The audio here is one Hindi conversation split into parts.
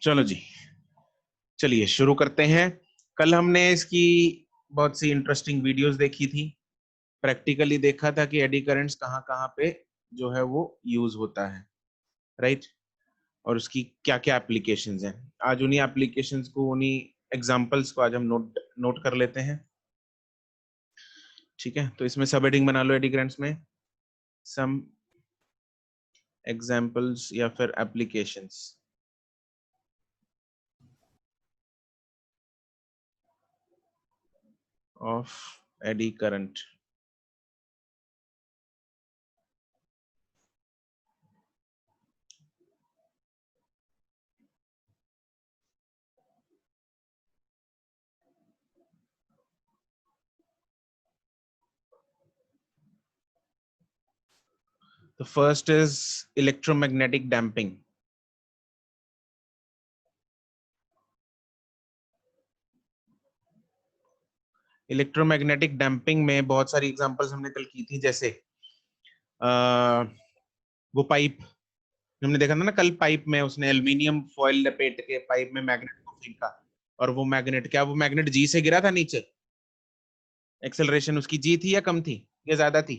चलो जी, चलिए शुरू करते हैं। कल हमने इसकी बहुत सी इंटरेस्टिंग वीडियोस देखी थी, प्रैक्टिकली देखा था कि एडी करंट्स कहाँ कहाँ पे जो है वो यूज होता है, राइट, और उसकी क्या क्या एप्लीकेशंस हैं। आज उन्हीं एप्लीकेशंस को, उन्हीं एग्जांपल्स को आज हम नोट कर लेते हैं। ठीक है, तो इसमें सब हेडिंग बना लो एडी करंट्स में, सम एग्जांपल्स या फिर applications of eddy current. The first is electromagnetic damping. Electromagnetic damping में बहुत सारी एग्जांपल्स हमने कल की थी, जैसे वो पाइप हमने देखा था ना कल, पाइप में उसने एल्युमिनियम फॉइल लपेट के पाइप में मैग्नेट को फेंका, और वो मैग्नेट, क्या वो मैग्नेट जी से गिरा था नीचे? एक्सेलरेशन उसकी जी थी या कम थी या ज्यादा थी?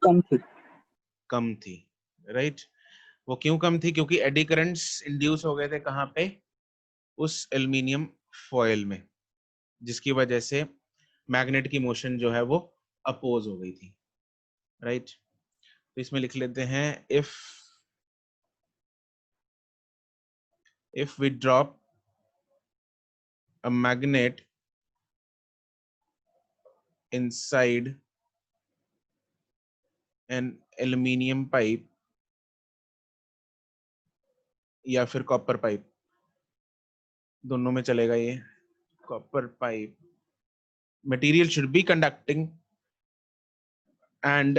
कम थी। कम थी, राइट। वो क्यों कम थी? क्योंकि एडी करंट्स इंड्यूस हो गए थे कहाँ पे? उस एल्युमिनियम फॉइल में, जिसकी वजह से मैग्नेट की मोशन जो है वो अपोज हो गई थी, राइट। तो इसमें लिख लेते हैं, if we drop a magnet inside an aluminium pipe या फिर कॉपर पाइप, दोनों में चलेगा ये, copper pipe, material should be conducting and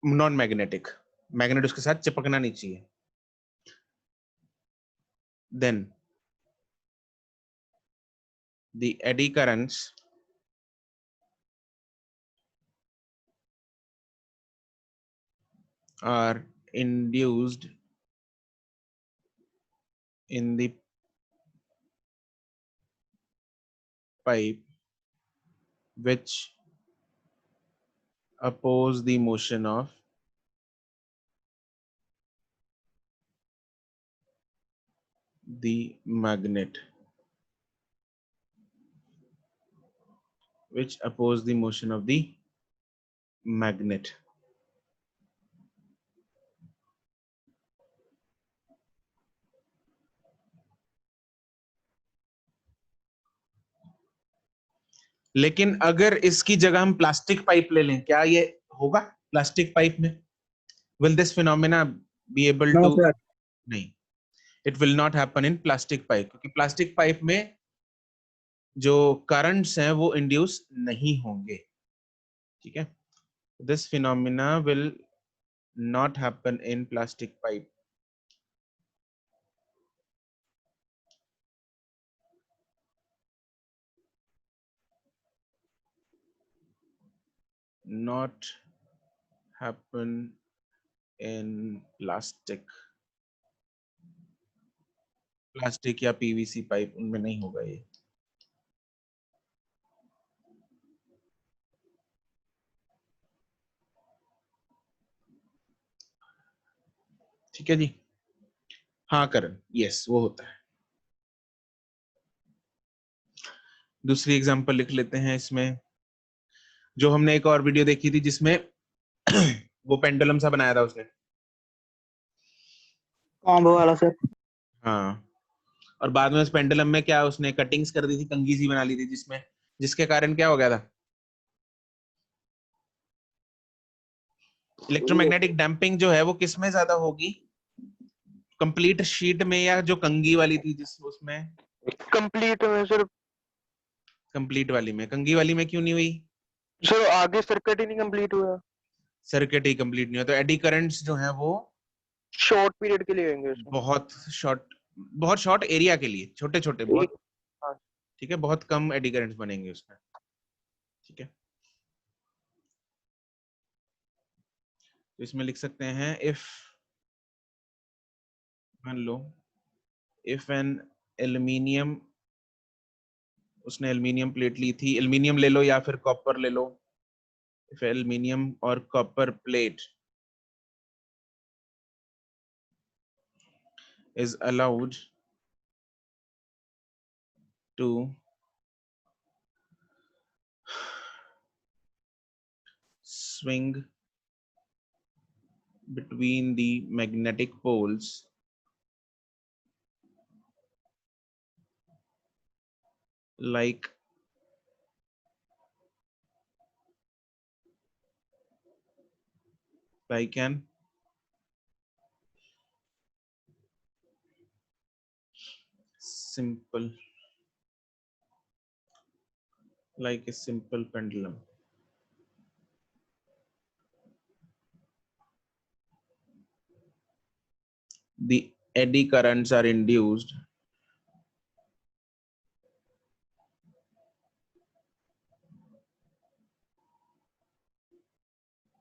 non magnetic, magnet उसके साथ चिपकना नहीं चाहिए। Then the eddy currents are induced in the pipe which oppose the motion of the magnet, which oppose the motion of the magnet. लेकिन अगर इसकी जगह हम प्लास्टिक पाइप ले लें, क्या ये होगा प्लास्टिक पाइप में? Will this phenomena be able to? नहीं, it will not happen in plastic pipe, क्योंकि प्लास्टिक पाइप में जो करंट्स हैं वो इंड्यूस नहीं होंगे। ठीक है, this phenomena will not happen in plastic pipe. Not happen in plastic या पीवीसी पाइप, उनमें नहीं होगा ये। ठीक है जी, हाँ करण, यस वो होता है। दूसरी एग्जांपल लिख लेते हैं इसमें, जो हमने एक और वीडियो देखी थी जिसमें वो पेंडुलम सा बनाया था उसने। वो वाला सर। हाँ, और बाद में उस पेंडुलम में क्या उसने कटिंग्स कर दी थी, कंघी सी बना ली थी, जिसमें जिसके कारण क्या हो गया था? इलेक्ट्रोमैग्नेटिक डैम्पिंग जो है वो किस में ज्यादा होगी, कंप्लीट शीट में या जो कंघी वाली थी जिस उसमें? कंप्लीट में सर। कंप्लीट वाली में। कंघी वाली में क्यों नहीं हुई? सर आगे सर्किट ही नहीं कंप्लीट हुआ, सर्किट ही कंप्लीट नहीं हुआ, तो एडी करंट्स जो है वो शॉर्ट पीरियड के लिए होंगे उसमें। बहुत शॉर्ट एरिया के लिए, छोटे छोटे बहुत। हाँ। ठीक है, बहुत कम एडी करंट्स बनेंगे उसमें। ठीक है, तो इसमें लिख सकते हैं इफ, मान लो इफ एन एल्यूमिनियम, उसने एल्यूमिनियम प्लेट ली थी, एल्यूमिनियम ले लो या फिर कॉपर ले लो, इफ एल्यूमिनियम और copper plate is allowed to swing between the magnetic poles like an simple, like a simple pendulum. The eddy currents are induced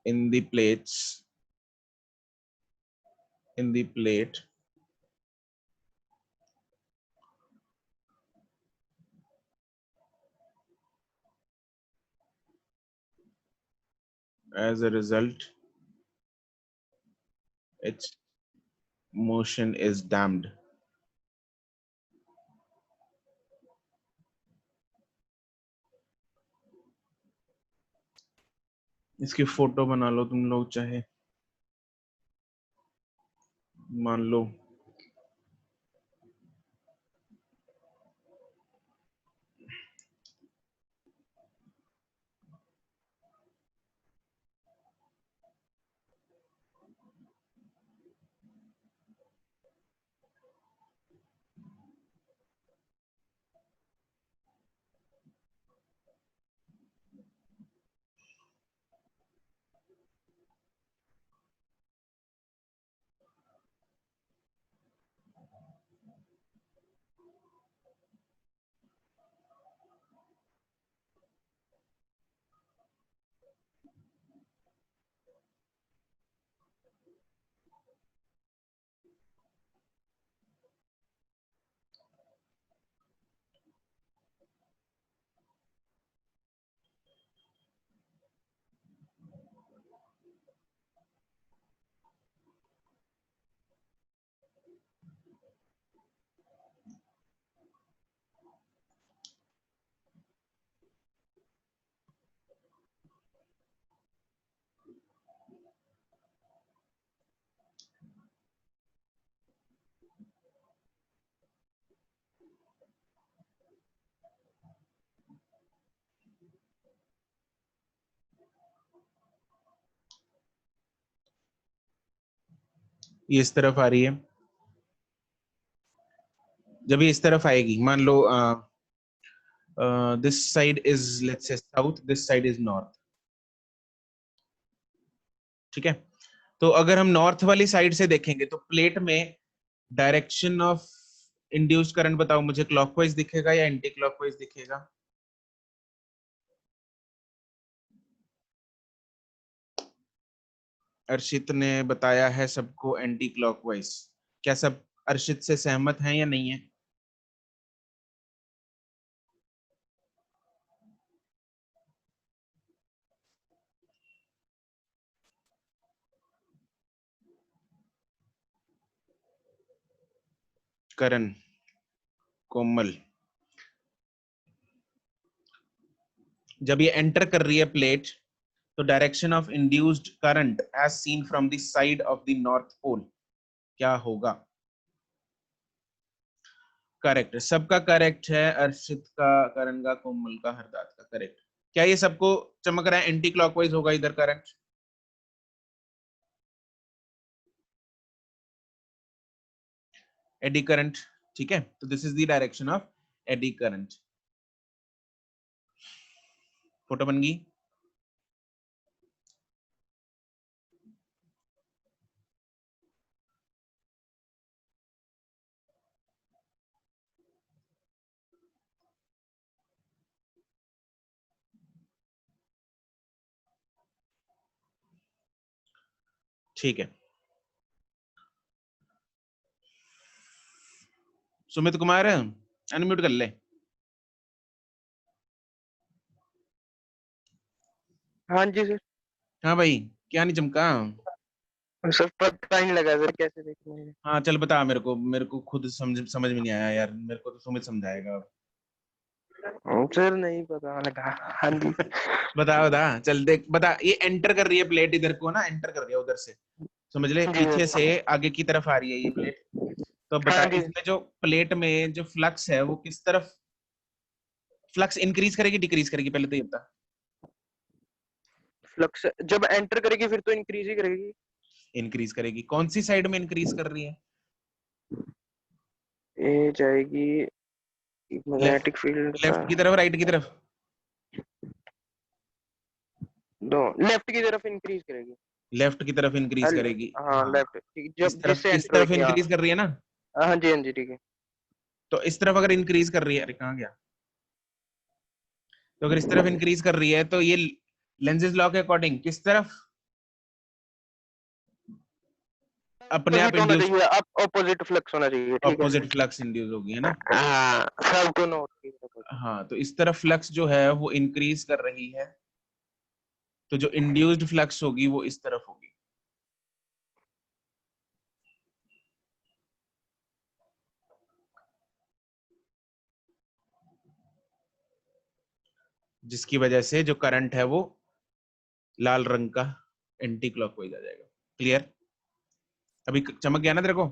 in the plates, in the plate as a result its motion is damped. इसकी फोटो बना लो तुम लोग चाहे, मान लो ये इस तरफ आ रही है, जब ये इस तरफ आएगी, मान लो this side is let's say south, this side is north, ठीक है। तो अगर हम नॉर्थ वाली साइड से देखेंगे तो प्लेट में डायरेक्शन ऑफ इंड्यूस्ड करंट बताओ मुझे, क्लॉकवाइज दिखेगा या एंटी क्लॉकवाइज दिखेगा? अर्शित ने बताया है सबको एंटी क्लॉकवाइज, क्या सब अर्शित से सहमत हैं या नहीं है? करण, कोमल, जब ये एंटर कर रही है प्लेट तो direction of induced current as seen from the side of the north pole क्या होगा? करेक्ट, सबका करेक्ट है, अर्शित का, करण का, कोमल का, हरदात का करेक्ट। क्या ये सबको चमक रहा है एंटी क्लॉकवाइज होगा इधर करंट? एडी करंट, ठीक है, तो this is the direction of eddy current. Photo बन गई? ठीक है, सुमित कुमार अनम्यूट कर ले। हाँ जी सर। हाँ भाई, क्या नहीं चमका? सर पता ही नहीं लगा सर कैसे देखना है। हाँ चल बता मेरे को खुद समझ में नहीं आया यार, मेरे को तो सुमित समझाएगा अब। सर नहीं पता लगा। हाँ जी। बता बता, चल देख बता। ये एंटर कर रही है प्लेट इधर को ना, एंटर कर रही है उधर से, समझ ले, जी पीछे सर। से आगे की तरफ आ रही है ये प्लेट। तो अब बता, हाँ जी। इसमें जो प्लेट में जो फ्लक्स है वो किस तरफ फ्लक्स इंक्रीज करेगी डिक्रीज करेगी, पहले तो ये बता। फ्लक्स जब एंटर करेगी फिर तो इंक्रीज ही करेगी। इंक्रीज करेगी, कौन सी साइड में इंक्रीज कर रही है? ये जाएगी लेफ्ट, मैग्नेटिक फील्ड का। लेफ्ट की तरफ राइट की तरफ? दो लेफ्ट की तरफ इंक्रीज करेगी। लेफ्ट की तरफ इंक्रीज अल- करेगी, हाँ हाँ। लेफ्ट जब जिससे इस एंटर तरफ होगी। हाँ इंक्रीज कर रही है ना? हाँ जी हाँ जी ठीक है। तो इस तरफ अगर इंक्रीज कर रही है, अरे कहाँ गया, तो अगर इस तरफ इंक्रीज कर रही है तो ये लेंजेस लॉ के अकॉर्डिंग किस तरफ अपने आप अपोजिट होना इंड्यूस, चाहिए, अब अपोजिट फ्लक्स होना चाहिए, ठीक है। ऑपोजिट फ्लक्स इंड्यूस होगी, है ना? हाँ सबको नोट कीजिए। हाँ, तो इस तरफ फ्लक्स जो है वो इंक्रीज कर रही है, तो जो इंड्यूस्ड फ्लक्स होगी वो इस तरफ होगी। जिसकी वजह से जो करंट है वो लाल रंग का एंटी क्लॉकवाइज आ जाएगा। क्लियर? अभी चमक गया ना तेरे को?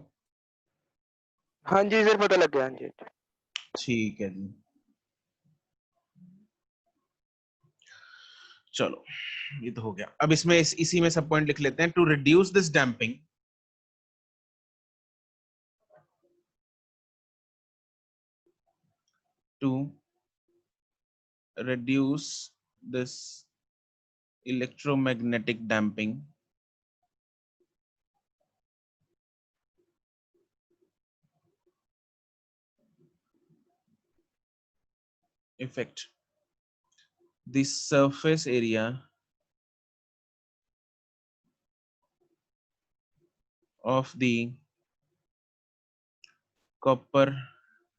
हाँ जी सर पता लग गया। हाँ जी। ठीक है जी, चलो ये तो हो गया। अब इसमें इसी में सब पॉइंट लिख लेते हैं। To reduce this damping, to reduce this electromagnetic damping effect, the surface area of the copper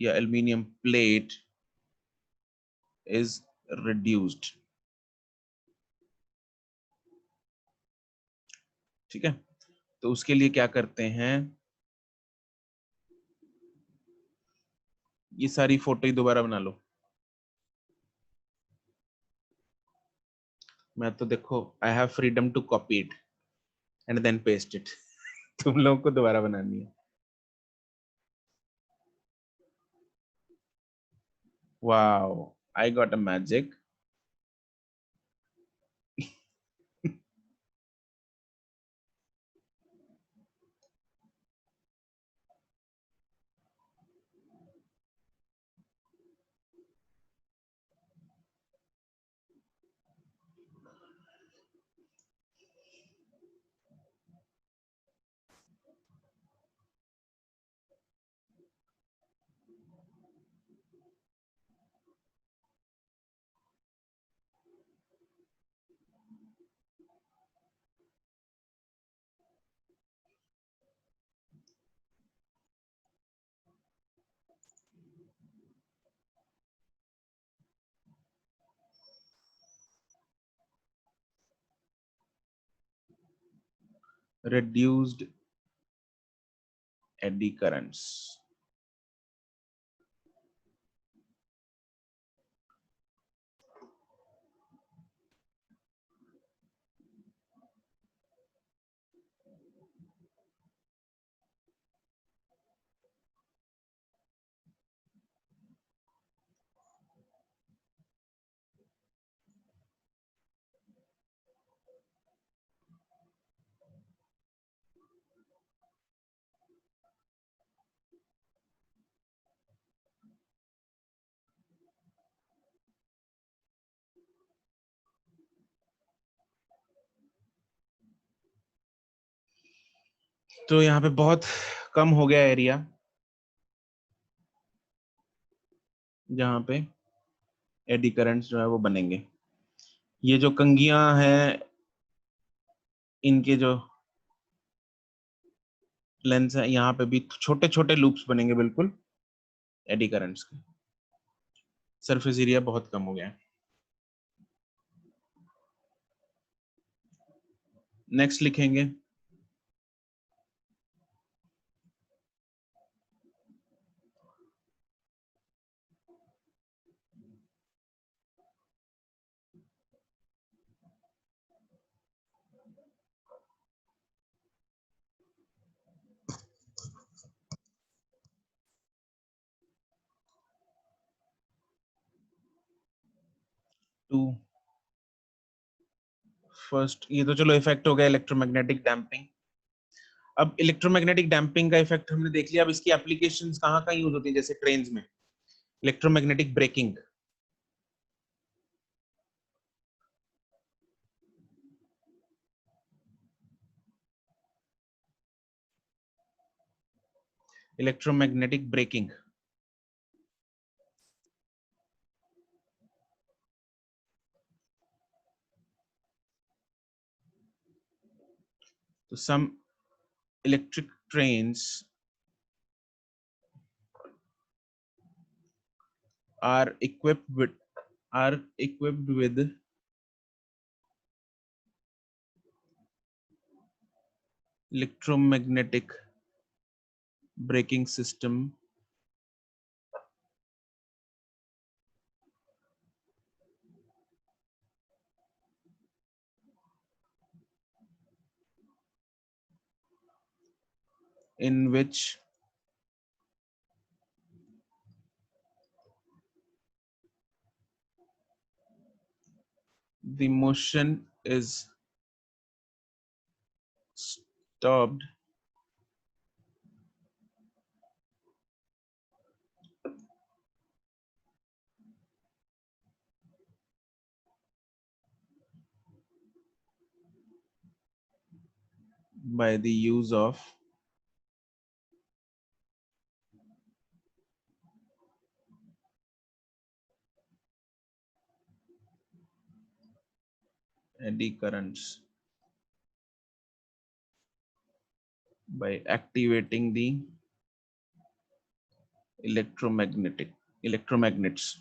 या aluminium plate is reduced। ठीक है, तो उसके लिए क्या करते हैं, ये सारी फोटो ही दोबारा बना लो। मैं तो देखो I have freedom to copy it and then paste it. तुम लोगों को दोबारा बनानी है। Wow, I got a magic. reduced eddy currents। तो यहाँ पे बहुत कम हो गया एरिया जहाँ पे एडी करंट्स जो है वो बनेंगे। ये जो कंघियां हैं, इनके जो लेंस है, यहाँ पे भी छोटे छोटे लूप्स बनेंगे बिल्कुल एडी करंट्स के। सरफेस एरिया बहुत कम हो गया है। नेक्स्ट लिखेंगे टू फर्स्ट, ये तो चलो इफेक्ट हो गया इलेक्ट्रोमैग्नेटिक डैम्पिंग। अब इलेक्ट्रोमैग्नेटिक डैम्पिंग का इफेक्ट हमने देख लिया। अब इसकी एप्लीकेशंस कहाँ कहाँ यूज होती है, जैसे ट्रेन्स में इलेक्ट्रोमैग्नेटिक ब्रेकिंग। इलेक्ट्रोमैग्नेटिक ब्रेकिंग, तो some electric trains are equipped with electromagnetic braking system in which the motion is stopped by the use of eddy currents by activating the electromagnets।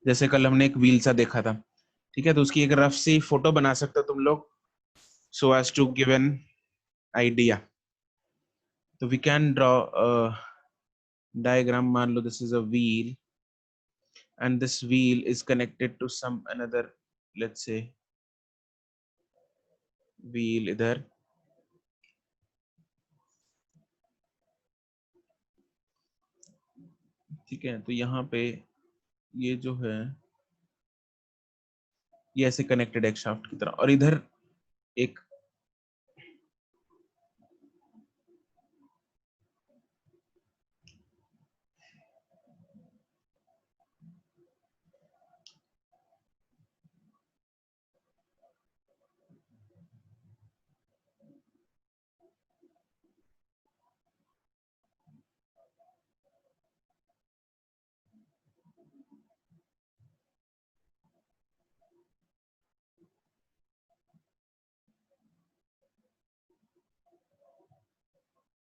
जैसे कल हमने एक व्हील सा देखा था, ठीक है, तो उसकी एक रफ सी फोटो बना सकते हो तुम लोग, so as to give an idea। तो we can draw a diagram, मान लो this is a wheel and this wheel is connected to some another, let's say wheel इधर, ठीक है, तो यहाँ पे ये जो है ये ऐसे कनेक्टेड है एक शाफ्ट की तरह, और इधर एक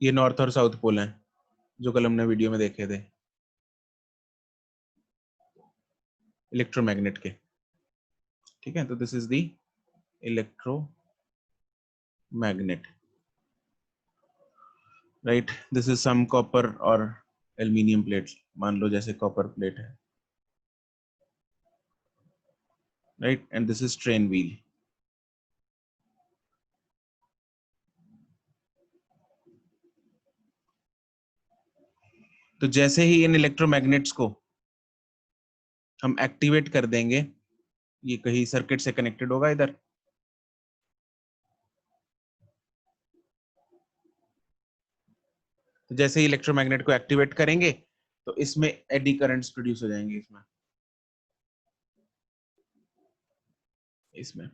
ये नॉर्थ और साउथ पोल है जो कल हमने वीडियो में देखे थे इलेक्ट्रोमैग्नेट के, ठीक है, तो this is the electromagnet, right. This is some copper और एल्यूमिनियम प्लेट, मान लो जैसे कॉपर प्लेट है, right, and this is train wheel. तो जैसे ही इन इलेक्ट्रोमैग्नेट्स को हम एक्टिवेट कर देंगे, ये कहीं सर्किट से कनेक्टेड होगा इधर, तो जैसे ही इलेक्ट्रोमैग्नेट को एक्टिवेट करेंगे तो इसमें एडी करंट्स प्रोड्यूस हो जाएंगे, इसमें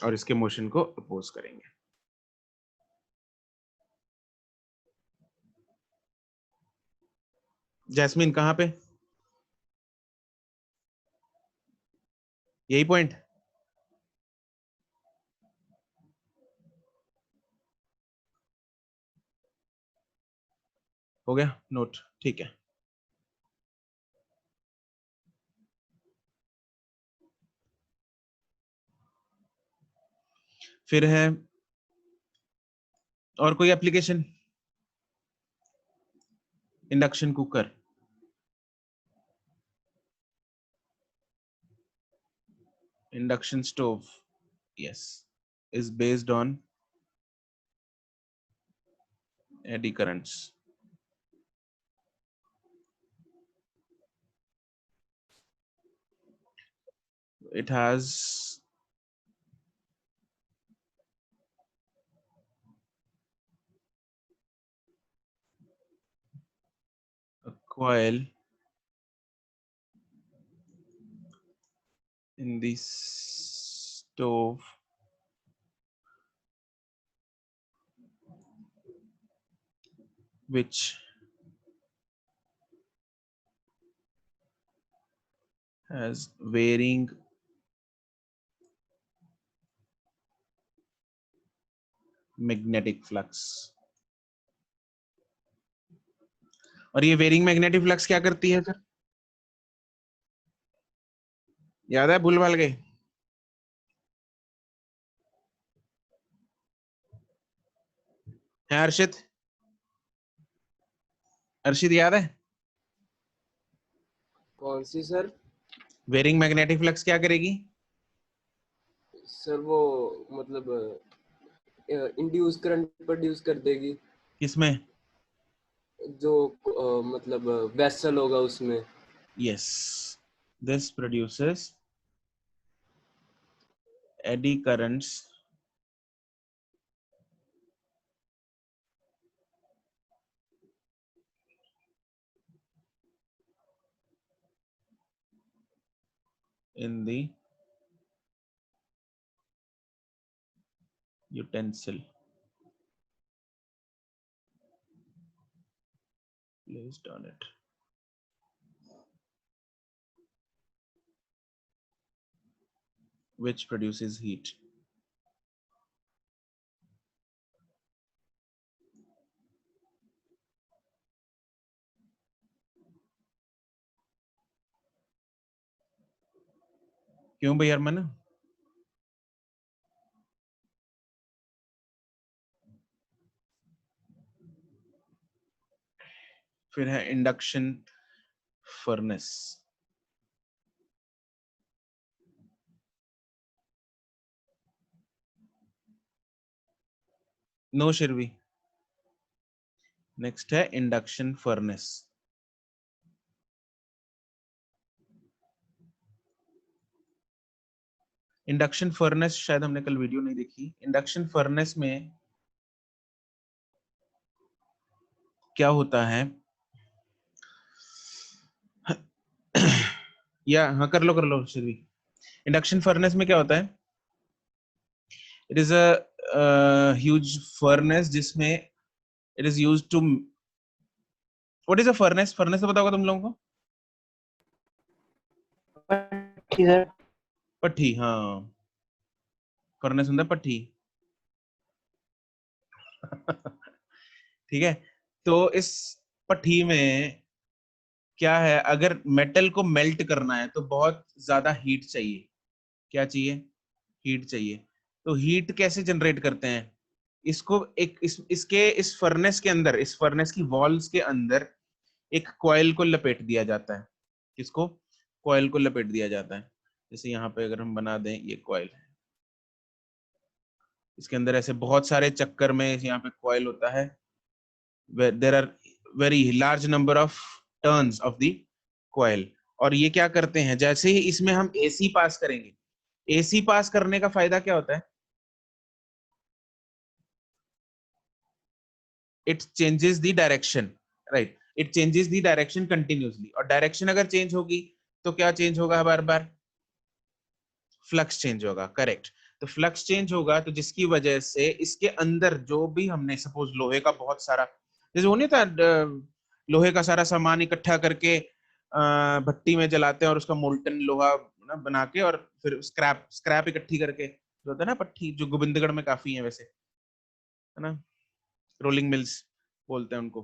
और इसके मोशन को अपोज करेंगे। जैस्मिन कहाँ पे, यही पॉइंट। हो गया नोट, ठीक है। फिर है और कोई application? Induction cooker, induction stove, yes, is based on eddy currents. It has a coil in the stove which has varying magnetic flux. और ये वेरिंग मैग्नेटिक फ्लक्स क्या करती है सर? याद है, भूल भाल गए? है अर्षित? अर्षित याद है? कौन सी सर? वेरिंग मैग्नेटिक फ्लक्स क्या करेगी? सर वो मतलब इंड्यूस करंट प्रोड्यूस कर देगी। किसमें? जो मतलब वेसल होगा उसमें। Yes, this produces eddy currents in the utensil placed on it. Which produces heat. क्यों भैया अरमान? फिर है इंडक्शन फर्नेस। नो शिरवी। नेक्स्ट है इंडक्शन फर्नेस। इंडक्शन फर्नेस शायद हमने कल वीडियो नहीं देखी। इंडक्शन फर्नेस में क्या होता है? या हाँ, कर लो शिरवी। इंडक्शन फर्नेस में क्या होता है? It is a huge furnace जिसमें it is used to, what is a furnace? Furnace तो पता होगा तुम लोगों को? ठीक है। पट्टी, हाँ, फर्नेस होता है पट्टी। ठीक है, तो इस पट्टी में क्या है, अगर मेटल को मेल्ट करना है तो बहुत ज्यादा हीट चाहिए। क्या चाहिए? हीट चाहिए। तो हीट कैसे जनरेट करते हैं? इसको एक इस फर्नेस के अंदर, इस फर्नेस की वॉल्स के अंदर एक कॉइल को लपेट दिया जाता है। किसको? कॉइल को लपेट दिया जाता है। जैसे यहाँ पे अगर हम बना दें, ये कॉइल है, इसके अंदर ऐसे बहुत सारे चक्कर में यहाँ पे कॉइल होता है। There are very large number of turns of the coil. और ये क्या करते हैं, जैसे ही इसमें हम एसी पास करेंगे, एसी पास करने का फायदा क्या होता है? It changes the direction, right? It changes the direction continuously. और डायरेक्शन अगर चेंज होगी तो क्या चेंज होगा? बार बार फ्लक्स चेंज होगा, करेक्ट। तो फ्लक्स चेंज होगा तो जिसकी वजह से इसके अंदर जो भी हमने सपोज लोहे का बहुत सारा, जैसे वो नहीं था, लोहे का सारा सामान इकट्ठा करके भट्टी में जलाते हैं और उसका मोल्टन लोहा ना बना के, और फिर स्क्रैप स्क्रैप इकट्ठी करके जो होता है ना भट्टी, जो गोविंदगढ़ में काफी है वैसे, है ना, रोलिंग मिल्स बोलते हैं उनको।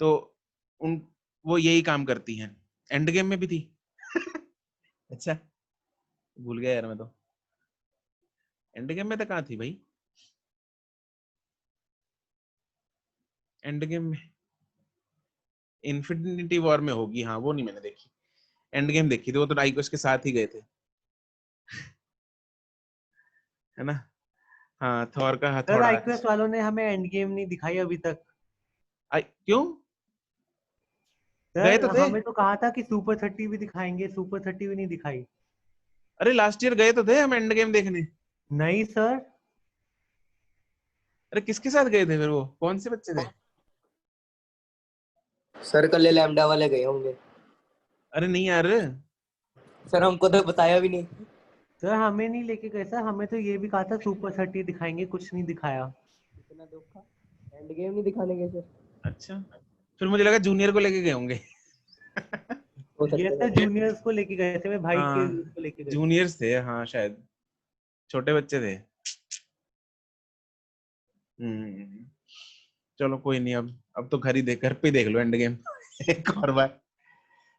तो उन वो यही काम करती हैं। एंड गेम में भी थी। अच्छा, भूल गया यार मैं तो। एंड गेम में तो कहाँ थी भाई? एंड गेम में इन्फिनिटी वॉर में होगी, हाँ वो नहीं मैंने देखी। एंड गेम देखी थी, वो तो डाइकोस के साथ ही गए थे, है ना? हाँ, थॉर का सर हथौड़ा। आईक्वेस्ट वालों ने हमें एंड गेम नहीं दिखाई अभी तक। क्यों? गए सर तो थे। हमें तो कहा था कि सुपर 30 भी दिखाएंगे, सुपर 30 भी नहीं दिखाई। अरे लास्ट ईयर गए तो थे हम एंड गेम देखने। नहीं सर। अरे किसके साथ गए थे फिर? वो कौन से बच्चे थे? सर कल लैम्डा वाले गए होंगे। अरे नहीं यार, सर हमको तो बताया भी नहीं। सर हमें नहीं लेके गए सर, हमें तो ये भी कहा था सुपर 30 दिखाएंगे, कुछ नहीं दिखाया। इतना धोखा, एंड गेम नहीं दिखाने के सर। अच्छा, फिर मुझे लगा जूनियर को लेके गए होंगे। हो ये सकता सर है। जूनियर्स को लेके गए थे, मेरे भाई के हाँ, उसको लेके गए थे। जूनियर्स थे हाँ शायद, छोटे बच्चे थे। चलो कोई नहीं, अब तो घर पे ही देख लो एंड गेम। एक और बार।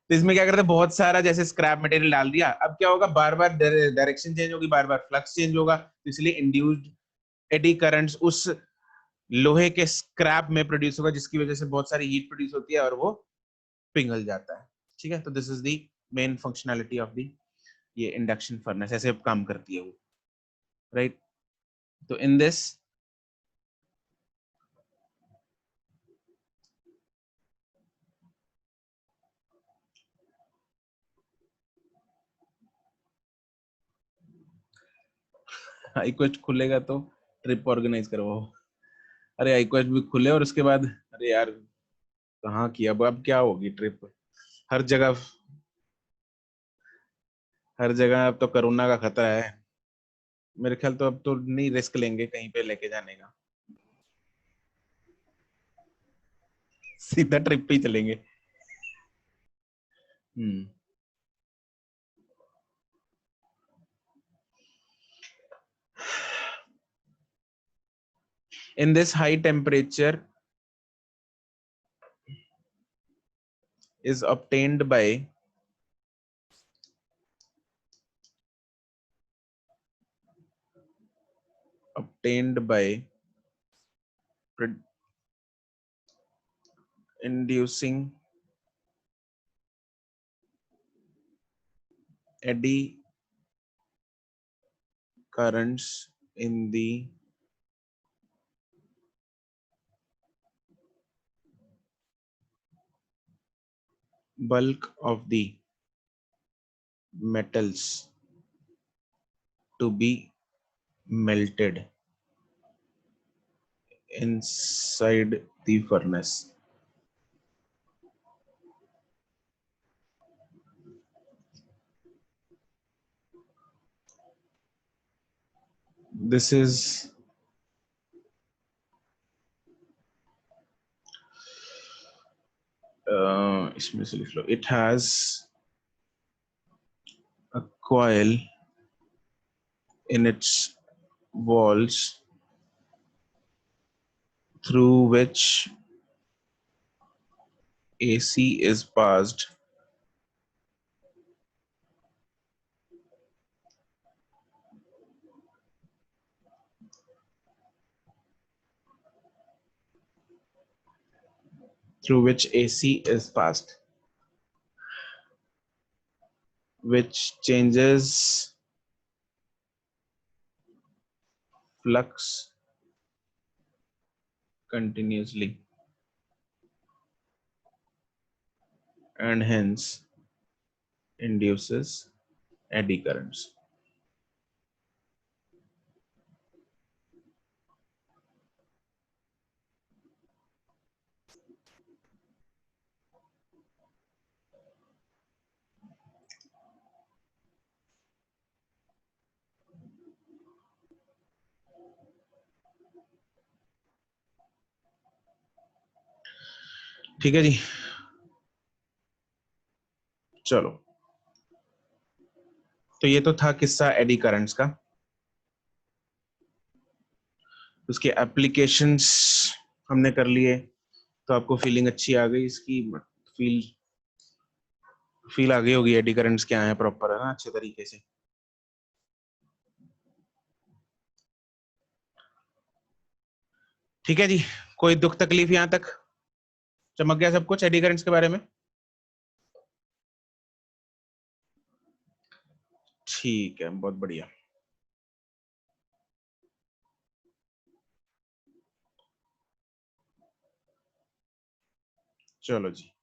तो इसमें क्या करते हैं, बहुत सारा जैसे स्क्रैप मटेरियल डाल दिया, अब क्या होगा, बार बार डायरेक्शन चेंज होगी, बार बार फ्लक्स चेंज होगा, तो इसलिए इंड्यूस्ड एडी करंट्स उस लोहे के स्क्रैप में प्रोड्यूस होगा, जिसकी वजह से बहुत सारी हीट प्रोड्यूस होती है और वो पिघल जाता है। ठीक है, तो this is the main functionality of the ये इंडक्शन फर्नेस, ऐसे काम करती है वो, राइट? तो इन दिस iQuest खुलेगा तो ट्रिप ऑर्गेनाइज करवाओ। अरे iQuest भी खुले और उसके बाद, अरे यार कहाँ की, अब क्या होगी ट्रिप? हर जगह, हर जगह अब तो कोरोना का खतरा है। मेरे ख्याल तो अब तो नहीं रिस्क लेंगे कहीं पे लेके जाने का, सीधा ट्रिप पे ही चलेंगे। हम्म। In this high temperature is obtained by inducing eddy currents in the bulk of the metals to be melted inside the furnace. This is इसमें से लिख लो, it has a coil in its walls through which AC is passed through which AC is passed, which changes flux continuously and hence induces eddy currents. ठीक है जी, चलो, तो ये तो था किस्सा एडी करंट्स का। उसके एप्लीकेशंस हमने कर लिए, तो आपको फीलिंग अच्छी आ गई इसकी, फील आ गई होगी एडी करंट्स क्या है प्रॉपर, है ना, अच्छे तरीके से। ठीक है जी, कोई दुख तकलीफ यहाँ तक? चमक गया सब कुछ एडी करंट्स के बारे में? ठीक है, बहुत बढ़िया। चलो जी।